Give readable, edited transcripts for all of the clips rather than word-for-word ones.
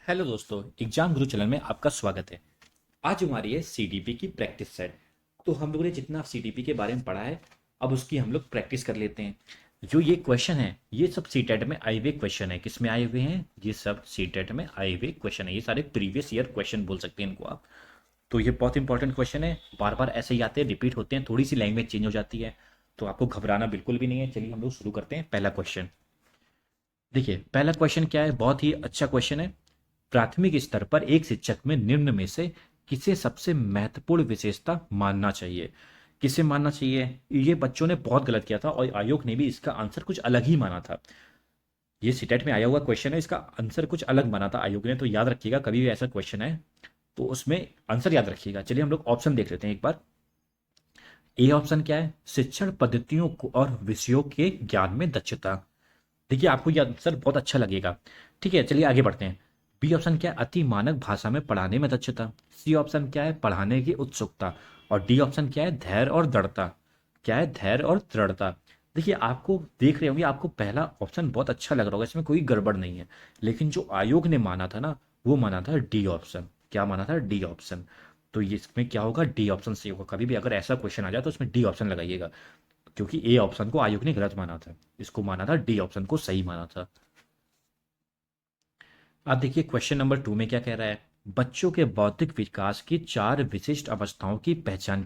Hello दोस्तों, exam गुरु channel में आपका स्वागत है। आज हमारी है सीडीपी की प्रैक्टिस सेट। तो हम लोगों ने जितना सीडीपी के बारे में पढ़ा है, अब उसकी हम लोग प्रैक्टिस कर लेते हैं। जो ये क्वेश्चन है, ये सब सीटेट में आए हुए क्वेश्चन है। किस में आए हुए हैं? ये सब सीटेट में आए हुए क्वेश्चन है। ये सारे प्रीवियस ईयर क्वेश्चन बोल सकते हैं इनको आप। तो ये बहुत इंपॉर्टेंट क्वेश्चन है, बार बार ऐसे ही आते हैं, रिपीट होते हैं, थोड़ी सी लैंग्वेज चेंज हो जाती है। तो आपको घबराना बिल्कुल भी नहीं है। चलिए हम लोग शुरू करते हैं। पहला क्वेश्चन देखिए, पहला क्वेश्चन क्या है, बहुत ही अच्छा क्वेश्चन है। प्राथमिक स्तर पर एक शिक्षक में निम्न में से किसे सबसे महत्वपूर्ण विशेषता मानना चाहिए? किसे मानना चाहिए? ये बच्चों ने बहुत गलत किया था और आयोग ने भी इसका आंसर कुछ अलग ही माना था। ये सीटेट में आया हुआ क्वेश्चन है, इसका आंसर कुछ अलग माना था आयोग ने। तो याद रखिएगा, कभी भी ऐसा क्वेश्चन है तो उसमें आंसर याद रखिएगा। चलिए हम लोग ऑप्शन देख लेते हैं एक बार। ए ऑप्शन क्या है? शिक्षण पद्धतियों को और विषयों के ज्ञान में दक्षता। देखिए, आपको ये आंसर बहुत अच्छा लगेगा। ठीक है, चलिए आगे बढ़ते हैं। बी ऑप्शन क्या है? अति मानक भाषा में पढ़ाने में दक्षता। सी ऑप्शन क्या है? पढ़ाने की उत्सुकता। और डी ऑप्शन क्या है? धैर्य और दृढ़ता। क्या है? धैर्य और दृढ़ता। देखिए, आपको देख रहे होंगे, आपको पहला ऑप्शन बहुत अच्छा लग रहा होगा, इसमें कोई गड़बड़ नहीं है। लेकिन जो आयोग ने माना था ना, वो माना था डी ऑप्शन। क्या माना था? D option. तो ये इसमें क्या होगा? डी ऑप्शन सही होगा। कभी भी अगर ऐसा क्वेश्चन आ जाए तो उसमें डी ऑप्शन लगाइएगा, क्योंकि ए ऑप्शन को आयोग ने गलत माना था। इसको माना था, डी ऑप्शन को सही माना था। अब देखिए क्वेश्चन नंबर 2 में क्या कह रहा है। बच्चों के बौद्धिक विकास की 4 विशिष्ट अवस्थाओं की पहचान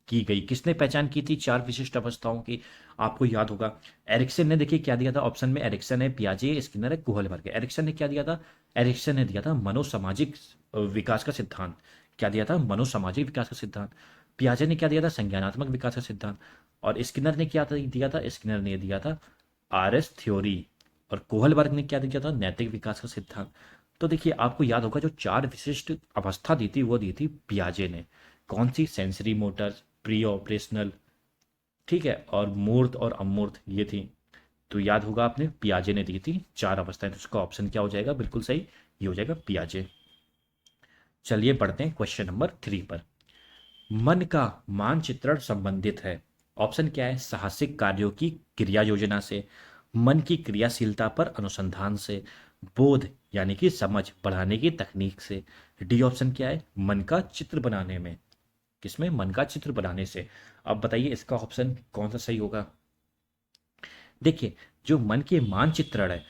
की गई। किसने पहचान की थी 4 विशिष्ट अवस्थाओं की? आपको याद होगा, एरिक्सन ने देखिए क्या दिया था ऑप्शन में। एरिक्सन है, पियाजे है, स्किनर है, कोहलबर्ग है। एरिक्सन ने क्या दिया था? एरिक्सन ने दिया था मनोसामाजिक विकास का सिद्धांत। क्या दिया था? मनोसामाजिक विकास का सिद्धांत। पियाजे ने क्या दिया था? संज्ञानात्मक विकास का सिद्धांत। और स्किनर ने क्या दिया था? स्किनर ने दिया था आरएस थ्योरी। और कोहलबर्ग ने क्या दिया था? नैतिक विकास का सिद्धांत। तो देखिए, आपको याद होगा, जो 4 विशिष्ट अवस्था दी थी वो दी थी पियाजे ने। कौन सी? सेंसरी मोटर, प्री ऑपरेशनल, ठीक है, और मूर्त और अमूर्त, ये थी। तो याद होगा आपने, पियाजे ने दी थी 4 अवस्थाएं। तो उसका ऑप्शन क्या हो जाएगा? बिल्कुल सही, ये हो जाएगा पियाजे। चलिए बढ़ते हैं क्वेश्चन नंबर 3 पर। मन का मानचित्रण संबंधित है। ऑप्शन क्या है? साहसिक कार्यों की क्रिया योजना से, मन की क्रियाशीलता पर अनुसंधान से, बोध यानी कि समझ बढ़ाने की तकनीक से। डी ऑप्शन क्या है? मन का चित्र बनाने में। किसमें? मन का चित्र बनाने से। अब बताइए इसका ऑप्शन कौन सा सही होगा? देखिए, जो मन के मानचित्रण है,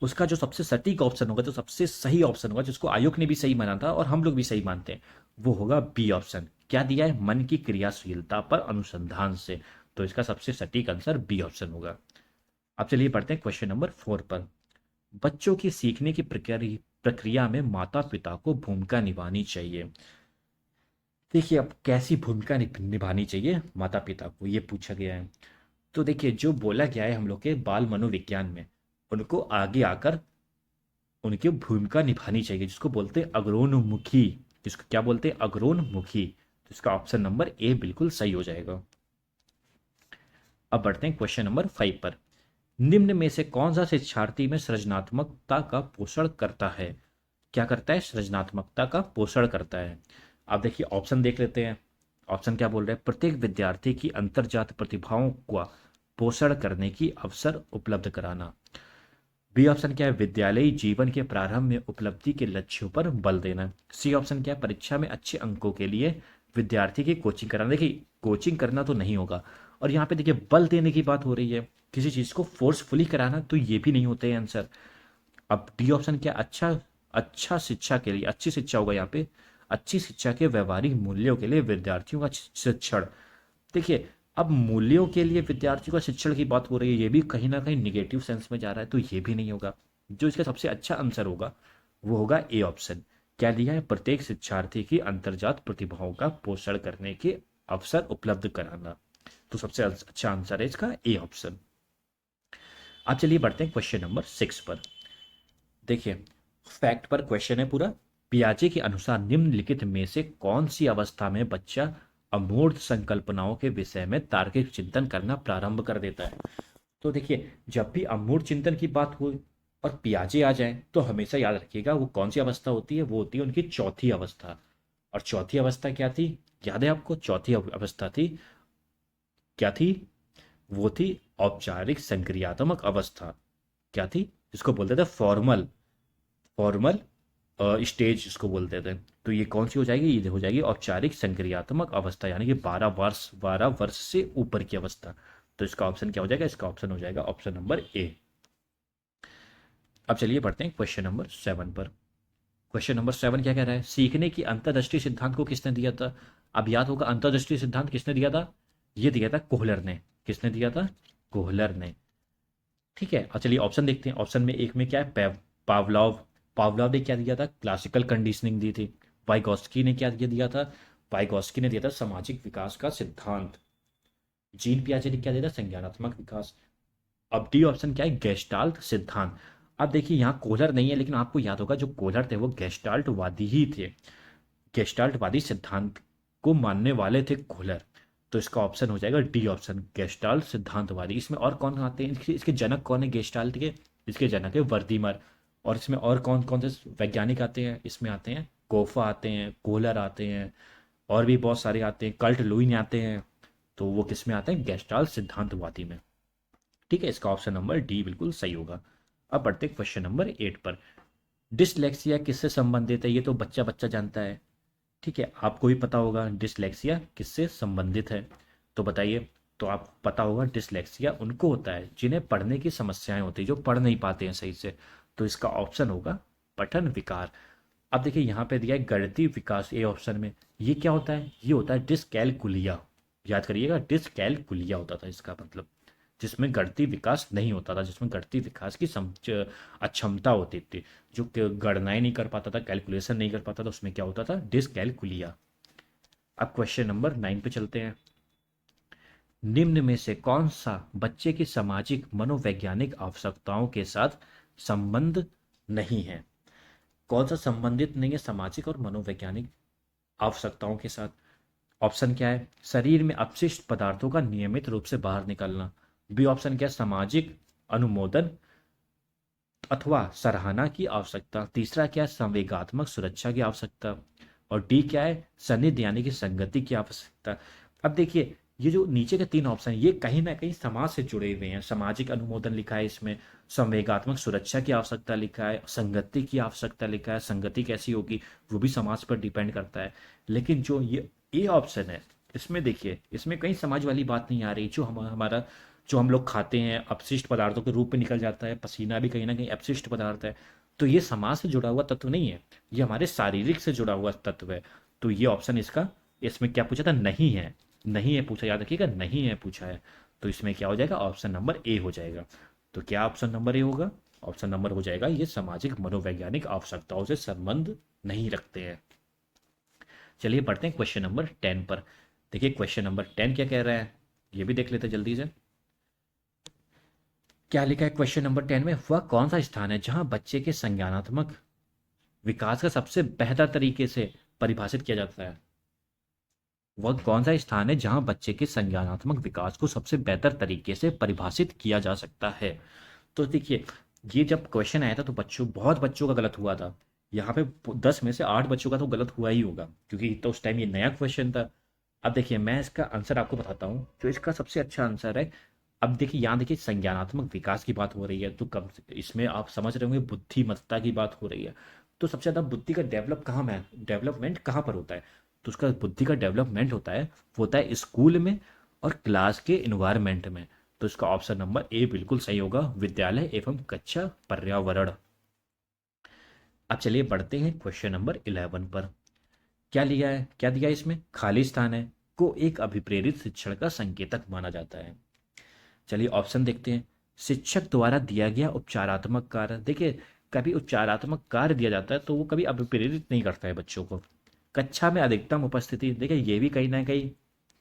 उसका जो सबसे सटीक ऑप्शन होगा, जो सबसे सही ऑप्शन होगा, जिसको आयोग ने भी सही माना था और हम लोग भी सही मानते हैं, वो होगा बी ऑप्शन। क्या दिया है? मन की क्रियाशीलता पर अनुसंधान से। तो इसका सबसे सटीक आंसर बी ऑप्शन होगा। अब चलिए पढ़ते हैं क्वेश्चन नंबर 4 पर। बच्चों की सीखने की प्रक्रिया में माता पिता को भूमिका निभानी चाहिए। देखिए, अब कैसी भूमिका निभानी चाहिए माता पिता को, ये पूछा गया है। तो देखिए, जो बोला गया है हम लोग के बाल मनोविज्ञान में, उनको आगे आकर उनकी भूमिका निभानी चाहिए, जिसको बोलते हैं अग्रोन्मुखी। जिसको क्या बोलते हैं? अग्रोन्मुखी। तो इसका ऑप्शन नंबर ए बिल्कुल सही हो जाएगा। अब बढ़ते हैं क्वेश्चन नंबर 5 पर। निम्न में से कौन सा शिक्षार्थी में सृजनात्मकता का पोषण करता है? क्या करता है? सृजनात्मकता का पोषण करता है। अब देखिए ऑप्शन देख लेते हैं। ऑप्शन क्या बोल रहे हैं? प्रत्येक विद्यार्थी की अंतर्जात प्रतिभाओं का पोषण करने की अवसर उपलब्ध कराना। बी ऑप्शन क्या है? विद्यालयी जीवन के प्रारंभ में उपलब्धि के लक्ष्यों पर बल देना। सी ऑप्शन क्या है? परीक्षा में अच्छे अंकों के लिए विद्यार्थी की कोचिंग कराना। देखिए, कोचिंग करना तो नहीं होगा, और यहाँ पे देखिए बल देने की बात हो रही है, किसी चीज को फोर्सफुली कराना, तो ये भी नहीं होते हैं आंसर। अब डी ऑप्शन क्या? अच्छा, अच्छा शिक्षा के लिए, अच्छी शिक्षा होगा यहाँ पे। अच्छी शिक्षा के व्यवहारिक मूल्यों के लिए विद्यार्थियों का शिक्षण। देखिए, अब मूल्यों के लिए विद्यार्थियों का शिक्षण की बात हो रही है, ये भी कहीं ना कहीं निगेटिव सेंस में जा रहा है, तो ये भी नहीं होगा। जो इसका सबसे अच्छा आंसर होगा वो होगा ए ऑप्शन। क्या दिया है? प्रत्येक शिक्षार्थी की अंतर्जात प्रतिभाओं का पोषण करने के अवसर उपलब्ध कराना। तो सबसे अच्छा आंसर है इसका ए ऑप्शन। अब चलिए बढ़ते हैं क्वेश्चन नंबर 6 पर। देखिए, फैक्ट पर क्वेश्चन है पूरा। पियाजे के अनुसार निम्नलिखित में से कौन सी अवस्था में बच्चा अमूर्त संकल्पनाओं के विषय में तार्किक चिंतन करना प्रारंभ कर देता है? तो देखिए, जब भी अमूर्त चिंतन की बात हो और पियाजे आ जाए, तो हमेशा याद रखिएगा वो कौन सी अवस्था होती है। वो होती है उनकी चौथी अवस्था। और चौथी अवस्था क्या थी? याद है आपको? चौथी अवस्था थी, क्या थी? वो थी औपचारिक संक्रियात्मक अवस्था। क्या थी? जिसको बोलते थे फॉर्मल, फॉर्मल स्टेज इसको बोलते थे। तो ये कौन सी हो जाएगी, ये हो जाएगी औपचारिक संक्रियात्मक अवस्था, यानी कि 12 वर्ष से ऊपर की अवस्था। तो इसका ऑप्शन क्या हो जाएगा, इसका ऑप्शन हो जाएगा ऑप्शन नंबर ए। अब चलिए बढ़ते हैं क्वेश्चन नंबर 7 पर। क्वेश्चन नंबर 7 क्या कह रहा है, सीखने की अंतर्दृष्टि सिद्धांत को किसने दिया था। अब याद होगा अंतर्दृष्टि सिद्धांत किसने दिया था, ये दिया था कोहलर ने। किसने दिया था, कोहलर ने। ठीक है, अब चलिए ऑप्शन देखते हैं। ऑप्शन में एक में क्या है, पावलोव। पावलोव ने क्या दिया था, क्लासिकल कंडीशनिंग दी थी। वाइगॉस्की ने क्या दिया था, वाइगॉस्की ने दिया था सामाजिक विकास का सिद्धांत। जीन पियाजे ने क्या दिया था, संज्ञानात्मक विकास। अब डी ऑप्शन क्या है, गेस्टाल्ट सिद्धांत। अब देखिए यहाँ कोहलर नहीं है, लेकिन आपको याद होगा जो कोहलर थे वो गेस्टाल्टवादी ही थे। गेस्टाल्टवादी सिद्धांत को मानने वाले थे कोहलर। तो इसका ऑप्शन हो जाएगा डी ऑप्शन, गेस्टाल्ट सिद्धांतवादी। इसमें और कौन आते हैं, इसके जनक कौन है गेस्टाल्ट के, इसके जनक है वर्दीमर। और इसमें और कौन कौन से वैज्ञानिक आते हैं, इसमें आते हैं कोफा आते हैं, कोहलर आते हैं, और भी बहुत सारे आते हैं, कल्ट लुईन आते हैं। तो वो किस में आते हैं, गेस्टाल्ट सिद्धांतवादी में। ठीक है, इसका ऑप्शन नंबर डी बिल्कुल सही होगा। अब बढ़ते हैं क्वेश्चन नंबर 8 पर। डिसलेक्सिया किससे संबंधित है, ये तो बच्चा बच्चा जानता है। ठीक है, आपको भी पता होगा डिसलेक्सिया किससे संबंधित है, तो बताइए। तो आपको पता होगा डिसलेक्सिया उनको होता है जिन्हें पढ़ने की समस्याएं होती है, जो पढ़ नहीं पाते हैं सही से। तो इसका ऑप्शन होगा पठन विकार। अब देखिए यहाँ पे दिया है गणितीय विकास ए ऑप्शन में। ये क्या होता है, ये होता है डिसकैलकुलिया। याद करिएगा, डिसकैलकुलिया होता था इसका मतलब, जिसमें गणितीय विकास नहीं होता था, जिसमें गणितीय विकास की अक्षमता होती थी। जो गणनाएं नहीं कर पाता था, कैलकुलेशन नहीं कर पाता था, उसमें क्या होता था, डिसकैलकुलिया। अब क्वेश्चन नंबर 9 पे चलते हैं। निम्न में से कौन सा बच्चे की सामाजिक मनोवैज्ञानिक आवश्यकताओं के साथ संबंध नहीं है। कौन सा संबंधित नहीं है सामाजिक और मनोवैज्ञानिक आवश्यकताओं के साथ। ऑप्शन क्या है, शरीर में अपशिष्ट पदार्थों का नियमित रूप से बाहर निकलना। बी ऑप्शन क्या है, सामाजिक अनुमोदन अथवा सराहना की आवश्यकता। तीसरा क्या है, संवेगात्मक सुरक्षा की आवश्यकता। और डी क्या है, सानिध्य यानी कि संगति की आवश्यकता। अब देखिए ये जो नीचे के 3 ऑप्शन ये कहीं ना कहीं समाज से जुड़े हुए हैं। सामाजिक अनुमोदन लिखा है इसमें, संवेगात्मक सुरक्षा की आवश्यकता लिखा है, संगति की आवश्यकता लिखा है। संगति कैसी होगी वो भी समाज पर डिपेंड करता है। लेकिन जो ये ए ऑप्शन है, इसमें देखिए इसमें कहीं समाज वाली बात नहीं आ रही। जो हमारा जो हम लोग खाते हैं अपशिष्ट पदार्थों के रूप में निकल जाता है, पसीना भी कहीं ना कहीं अपशिष्ट पदार्थ है। तो ये समाज से जुड़ा हुआ तत्व नहीं है, ये हमारे शारीरिक से जुड़ा हुआ तत्व है। तो ये ऑप्शन इसका, इसमें क्या पूछा था, नहीं है। नहीं है पूछा, याद रखिएगा, नहीं है पूछा है। तो इसमें क्या हो जाएगा, ऑप्शन नंबर ए हो जाएगा। तो क्या ऑप्शन नंबर ए होगा, ऑप्शन नंबर हो जाएगा ये सामाजिक मनोवैज्ञानिक आवश्यकताओं से संबंध नहीं रखते हैं। चलिए बढ़ते हैं क्वेश्चन नंबर 10 पर। देखिए क्वेश्चन नंबर 10 क्या कह रहा है, ये भी देख लेते हैं जल्दी से। क्या लिखा है क्वेश्चन नंबर 10 में, वह कौन सा स्थान है जहां बच्चे के संज्ञानात्मक विकास का सबसे बेहतर तरीके से परिभाषित किया जाता है। वह कौन सा स्थान है जहां बच्चे के संज्ञानात्मक विकास को सबसे बेहतर तरीके से परिभाषित किया जा सकता है। तो देखिए ये जब क्वेश्चन आया था तो बहुत बच्चों का गलत हुआ था। यहाँ पे 10 में से 8 बच्चों का तो गलत हुआ ही होगा, क्योंकि तो उस टाइम ये नया क्वेश्चन था। अब देखिए मैं इसका आंसर आपको बताता हूँ, जो इसका सबसे अच्छा आंसर है। अब देखिए यहाँ देखिए संज्ञानात्मक विकास की बात हो रही है, तो कम इसमें आप समझ रहे होंगे बुद्धिमत्ता की बात हो रही है। तो सबसे ज़्यादा बुद्धि का डेवलपमेंट कहाँ पर होता है। तो उसका बुद्धि का डेवलपमेंट होता है, वो होता है स्कूल में और क्लास के इन्वायरमेंट में। तो इसका ऑप्शन नंबर ए बिल्कुल सही होगा, विद्यालय एवं कक्षा पर्यावरण। अब चलिए बढ़ते हैं क्वेश्चन नंबर 11 पर। क्या लिया है, क्या दिया है इसमें, खाली स्थान है को एक अभिप्रेरित शिक्षण का संकेतक माना जाता है। चलिए ऑप्शन देखते हैं। शिक्षक द्वारा दिया गया उपचारात्मक कार्य। देखिए कभी उपचारात्मक कार्य दिया जाता है तो वो कभी अभिप्रेरित नहीं करता है बच्चों को। कक्षा में अधिकतम उपस्थिति, देखिए ये भी कहीं ना कहीं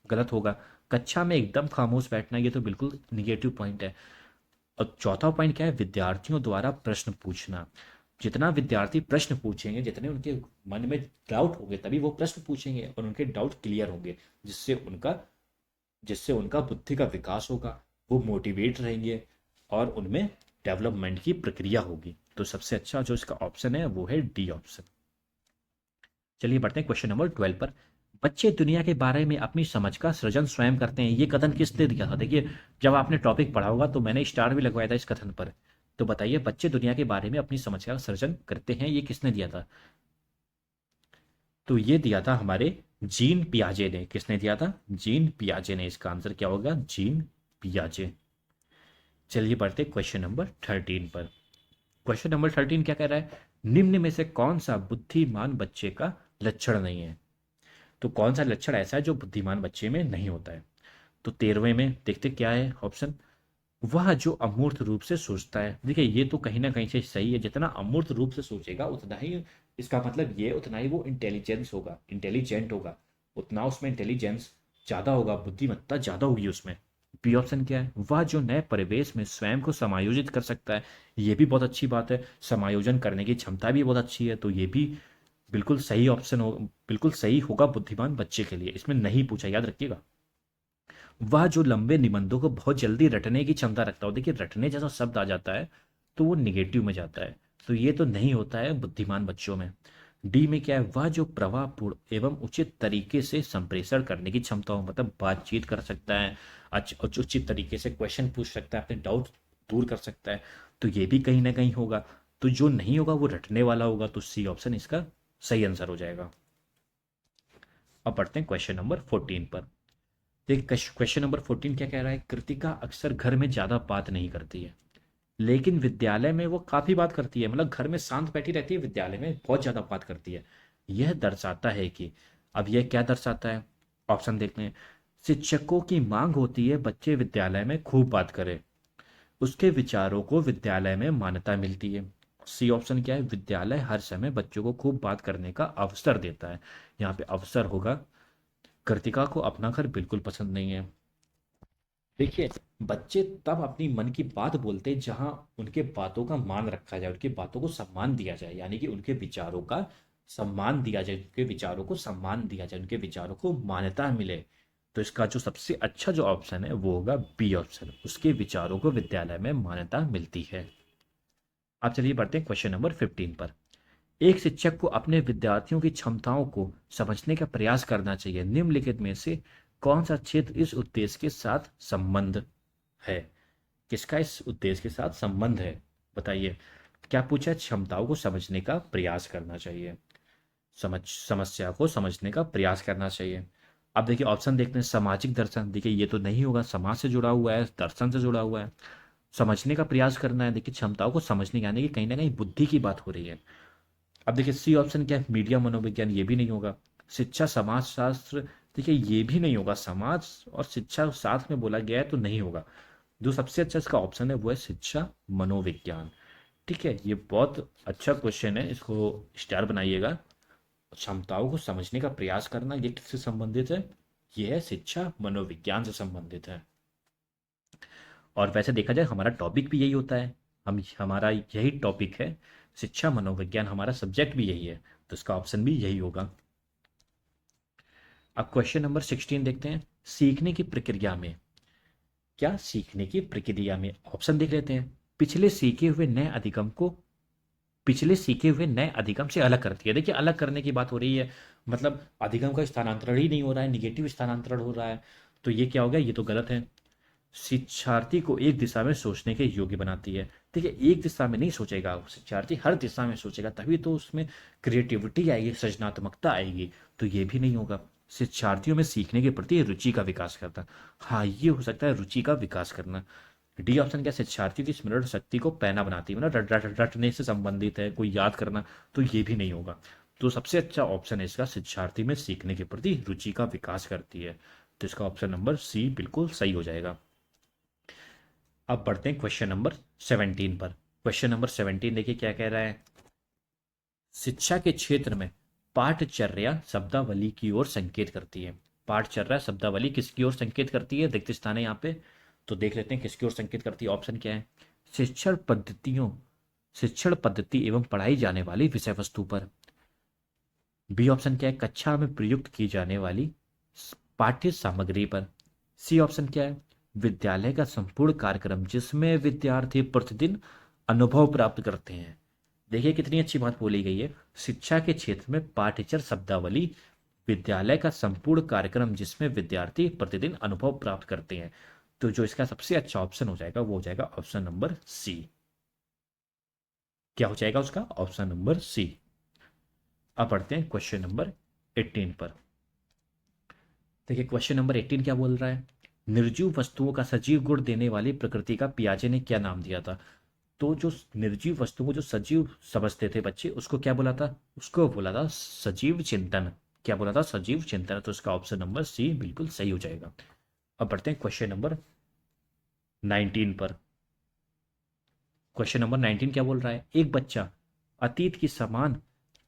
गलत होगा। कक्षा में एकदम खामोश बैठना, ये तो बिल्कुल निगेटिव पॉइंट है। और चौथा पॉइंट क्या है, विद्यार्थियों द्वारा प्रश्न पूछना। जितना विद्यार्थी प्रश्न पूछेंगे, जितने उनके मन में डाउट होंगे तभी वो प्रश्न पूछेंगे और उनके डाउट क्लियर होंगे, जिससे उनका बुद्धि का विकास होगा, वो मोटिवेट रहेंगे और उनमें डेवलपमेंट की प्रक्रिया होगी। तो सबसे अच्छा जो इसका ऑप्शन है वो है डी ऑप्शन। चलिए बढ़ते हैं क्वेश्चन नंबर 12 पर। बच्चे दुनिया के बारे में अपनी समझ का सृजन स्वयं करते हैं, ये कथन किसने दिया था। देखिए जब आपने टॉपिक पढ़ा होगा तो मैंने स्टार भी लगवाया था इस कथन पर। तो बताइए बच्चे दुनिया के बारे में अपनी समझ का सर्जन करते हैं, ये किसने दिया था? तो ये दिया था हमारे जीन पियाजे ने। किसने दिया था? जीन पियाजे ने। इसका आंसर क्या होगा? जीन पियाजे। चलिए बढ़ते क्वेश्चन नंबर 13 पर। क्वेश्चन नंबर 13 क्या कह रहा है? निम्न में से कौन सा बुद्धिमान बच्चे का लक्षण नहीं है? तो कौन सा लक्षण ऐसा है जो बुद्धिमान बच्चे में नहीं होता है? तो 13वें में देखते क्या है ऑप्शन। वह जो अमूर्त रूप से सोचता है। देखिए ये तो कहीं ना कहीं से सही है, जितना अमूर्त रूप से सोचेगा उतना ही, इसका मतलब ये उतना ही वो इंटेलिजेंस होगा, इंटेलिजेंट होगा, उतना उसमें इंटेलिजेंस ज़्यादा होगा, बुद्धिमत्ता ज़्यादा होगी उसमें। बी ऑप्शन क्या है? वह जो नए परिवेश में स्वयं को समायोजित कर सकता है। ये भी बहुत अच्छी बात है, समायोजन करने की क्षमता भी बहुत अच्छी है, तो ये भी बिल्कुल सही ऑप्शन हो, बिल्कुल सही होगा बुद्धिमान बच्चे के लिए। इसमें नहीं पूछा, याद रखिएगा। वह जो लंबे निबंधों को बहुत जल्दी रटने की क्षमता रखता हो। देखिए रटने जैसा शब्द आ जाता है तो वो निगेटिव में जाता है, तो ये तो नहीं होता है बुद्धिमान बच्चों में। डी में क्या है? वह जो प्रभावपूर्ण एवं उचित तरीके से संप्रेषण करने की क्षमता हो, मतलब बातचीत कर सकता है, उचित तरीके से क्वेश्चन पूछ सकता है, अपने डाउट दूर कर सकता है, तो ये भी कहीं ना कहीं होगा। तो जो नहीं होगा वो रटने वाला होगा, तो सी ऑप्शन इसका सही आंसर हो जाएगा। अब पढ़ते हैं क्वेश्चन नंबर 14 पर। देखिए क्वेश्चन नंबर 14 क्या कह रहा है? कृतिका अक्सर घर में ज़्यादा बात नहीं करती है, लेकिन विद्यालय में वो काफ़ी बात करती है। मतलब घर में शांत बैठी रहती है, विद्यालय में बहुत ज़्यादा बात करती है। यह दर्शाता है कि, अब यह क्या दर्शाता है? ऑप्शन देखते हैं। शिक्षकों की मांग होती है बच्चे विद्यालय में खूब बात करें, उसके विचारों को विद्यालय में मान्यता मिलती है। सी ऑप्शन क्या है? विद्यालय हर समय बच्चों को खूब बात करने का अवसर देता है। यहाँ पे अवसर होगा। कृतिका को अपना घर बिल्कुल पसंद नहीं है। देखिए बच्चे तब अपनी मन की बात बोलते हैं जहां उनके बातों का मान रखा जाए, उनकी बातों को सम्मान दिया जाए, यानी कि उनके विचारों का सम्मान दिया जाए, उनके विचारों को सम्मान दिया जाए, उनके विचारों को मान्यता मिले। तो इसका जो सबसे अच्छा जो ऑप्शन है वो होगा बी ऑप्शन, उसके विचारों को विद्यालय में मान्यता मिलती है। अब चलिए बढ़ते हैं क्वेश्चन नंबर 15 पर। एक शिक्षक को अपने विद्यार्थियों की क्षमताओं को समझने का प्रयास करना चाहिए। निम्नलिखित में से कौन सा क्षेत्र इस उद्देश्य के साथ संबंध है? किसका इस उद्देश्य के साथ संबंध है? बताइए। क्या पूछा है? क्षमताओं को समझने का प्रयास करना चाहिए, समस्या को समझने का प्रयास करना चाहिए। अब देखिए ऑप्शन देखते हैं। सामाजिक दर्शन, देखिए ये तो नहीं होगा, समाज से जुड़ा हुआ है, दर्शन से जुड़ा हुआ है। समझने का प्रयास करना है, देखिए क्षमताओं को समझने की, यानी कि कहीं ना कहीं बुद्धि की बात हो रही है। अब देखिए सी ऑप्शन क्या है? मीडिया मनोविज्ञान, ये भी नहीं होगा। शिक्षा समाज शास्त्र, देखिए ये भी नहीं होगा। समाज और शिक्षा साथ में बोला गया है तो नहीं होगा। जो सबसे अच्छा इसका ऑप्शन है वो है शिक्षा मनोविज्ञान। ठीक है, ये बहुत अच्छा क्वेश्चन है, इसको स्टार बनाइएगा। क्षमताओं को समझने का प्रयास करना, ये किससे संबंधित है? ये है शिक्षा मनोविज्ञान से संबंधित है। और वैसे देखा जाए हमारा टॉपिक भी यही होता है, हमारा यही टॉपिक है, शिक्षा मनोविज्ञान हमारा सब्जेक्ट भी यही है, तो इसका ऑप्शन भी यही होगा। अब क्वेश्चन नंबर 16 देखते हैं। सीखने की प्रक्रिया में, क्या सीखने की प्रक्रिया में, ऑप्शन देख लेते हैं। पिछले सीखे हुए नए अधिगम को, पिछले सीखे हुए नए अधिगम से अलग करती है। देखिए अलग करने की बात हो रही है, मतलब अधिगम का स्थानांतरण ही नहीं हो रहा है, निगेटिव स्थानांतरण हो रहा है, तो ये क्या हो गया? ये तो गलत है। शिक्षार्थी को एक दिशा में सोचने के योग्य बनाती है। देखिए एक दिशा में नहीं सोचेगा शिक्षार्थी, हर दिशा में सोचेगा, तभी तो उसमें क्रिएटिविटी आएगी, सृजनात्मकता आएगी, तो ये भी नहीं होगा। शिक्षार्थियों में सीखने के प्रति रुचि का विकास करना, हाँ ये हो सकता है, रुचि का विकास करना। डी ऑप्शन क्या? शिक्षार्थियों की स्मरण शक्ति को पैना बनाती है, मतलब रटने से संबंधित है, कोई याद करना, तो ये भी नहीं होगा। तो सबसे अच्छा ऑप्शन है इसका, शिक्षार्थी में सीखने के प्रति रुचि का विकास करती है, तो इसका ऑप्शन नंबर सी बिल्कुल सही हो जाएगा। अब बढ़ते हैं क्वेश्चन नंबर 17 पर। क्वेश्चन नंबर 17 देखिए क्या कह रहा है। शिक्षा के क्षेत्र में पाठचर्या शब्दावली की ओर संकेत करती है। पाठचर्या शब्दावली किसकी ओर संकेत करती है? देखते स्थान है यहाँ पे, तो देख लेते हैं किसकी ओर संकेत करती है। ऑप्शन क्या है? शिक्षण पद्धतियों, शिक्षण पद्धति एवं पढ़ाई जाने वाली विषय वस्तु पर। बी ऑप्शन क्या है? कक्षा में प्रयुक्त की जाने वाली पाठ्य सामग्री पर। सी ऑप्शन क्या है? विद्यालय का संपूर्ण कार्यक्रम जिसमें विद्यार्थी प्रतिदिन अनुभव प्राप्त करते हैं। देखिए कितनी अच्छी बात बोली गई है। शिक्षा के क्षेत्र में पाठ्यचर शब्दावली, विद्यालय का संपूर्ण कार्यक्रम जिसमें विद्यार्थी प्रतिदिन अनुभव प्राप्त करते हैं। तो जो इसका सबसे अच्छा ऑप्शन हो जाएगा वो हो जाएगा ऑप्शन नंबर सी। क्या हो जाएगा उसका? Option number C. अब बढ़ते हैं क्वेश्चन नंबर 18 पर। देखिए क्वेश्चन नंबर 18 क्या बोल रहा है, निर्जीव वस्तुओं का सजीव गुण देने वाली प्रकृति का पियाजे ने क्या नाम दिया था? तो जो निर्जीव वस्तुओं को जो सजीव समझते थे बच्चे, उसको क्या बोला था? उसको बोला था सजीव चिंतन। क्या बोला था? सजीव चिंतन। तो इसका ऑप्शन नंबर सी बिल्कुल सही हो जाएगा। अब बढ़ते हैं क्वेश्चन नंबर 19 पर। क्वेश्चन नंबर 19 क्या बोल रहा है, एक बच्चा अतीत की समान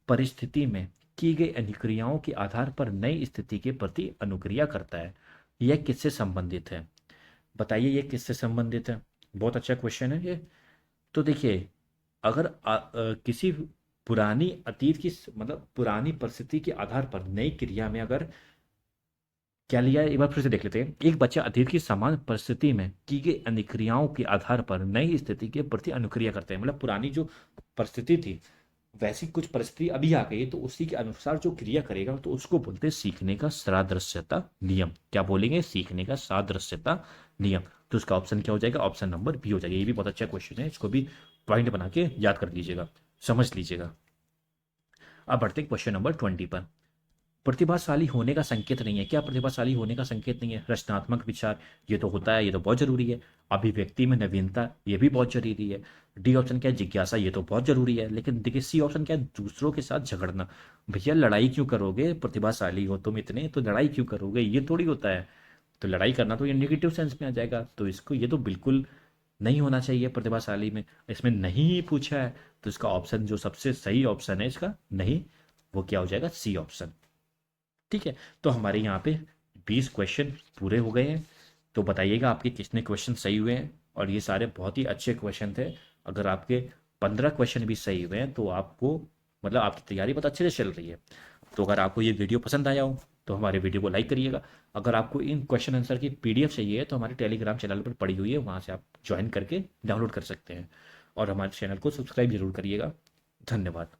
परिस्थिति में की गई अनुक्रियाओं के आधार पर नई स्थिति के प्रति अनुक्रिया करता है। यह किससे संबंधित है? बताइए ये किससे संबंधित है? बहुत अच्छा क्वेश्चन है ये। तो देखिए, अगर किसी पुरानी अतीत की मतलब पुरानी परिस्थिति के आधार पर नई क्रिया में अगर क्या लिया है, एक बार फिर से देख लेते हैं। एक बच्चा अतीत की समान परिस्थिति में की गई अनुक्रियाओं के आधार पर नई स्थिति के प्रति अनुक्रिया करते हैं। मतलब पुरानी जो परिस्थिति थी वैसी कुछ परिस्थिति अभी आ गई है, तो उसी के अनुसार जो क्रिया करेगा तो उसको बोलते हैं सीखने का सादृश्यता नियम। क्या बोलेंगे? सीखने का सादृश्यता नियम। तो उसका ऑप्शन क्या हो जाएगा? ऑप्शन नंबर बी हो जाएगा। ये भी बहुत अच्छा क्वेश्चन है, इसको भी पॉइंट बना के याद कर लीजिएगा, समझ लीजिएगा। अब बढ़ते हैं क्वेश्चन नंबर 20 पर। प्रतिभाशाली होने का संकेत नहीं है। क्या प्रतिभाशाली होने का संकेत नहीं है? रचनात्मक विचार, ये तो होता है, ये तो बहुत जरूरी है। अभिव्यक्ति में नवीनता, ये भी बहुत जरूरी है। डी ऑप्शन क्या है? जिज्ञासा, ये तो बहुत जरूरी है। लेकिन देखिए सी ऑप्शन क्या है? दूसरों के साथ झगड़ना। भैया लड़ाई क्यों करोगे? प्रतिभाशाली हो तुम इतने, तो लड़ाई क्यों करोगे? ये थोड़ी होता है। तो लड़ाई करना तो ये नेगेटिव सेंस में आ जाएगा, तो इसको ये तो बिल्कुल नहीं होना चाहिए प्रतिभाशाली में। इसमें नहीं पूछा है, तो इसका ऑप्शन जो सबसे सही ऑप्शन है इसका नहीं, वो क्या हो जाएगा? C option. ठीक है, तो हमारे यहाँ पे 20 क्वेश्चन पूरे हो गए हैं। तो बताइएगा आपके कितने क्वेश्चन सही हुए हैं। और ये सारे बहुत ही अच्छे क्वेश्चन थे। अगर आपके 15 क्वेश्चन भी सही हुए हैं तो आपको मतलब आपकी तैयारी बहुत अच्छे से चल रही है। तो अगर आपको ये वीडियो पसंद आया हो तो हमारे वीडियो को लाइक करिएगा। अगर आपको इन क्वेश्चन आंसर की पीडीएफ चाहिए तो हमारे टेलीग्राम चैनल पर पड़ी हुई है, वहाँ से आप ज्वाइन करके डाउनलोड कर सकते हैं। और हमारे चैनल को सब्सक्राइब जरूर करिएगा। धन्यवाद।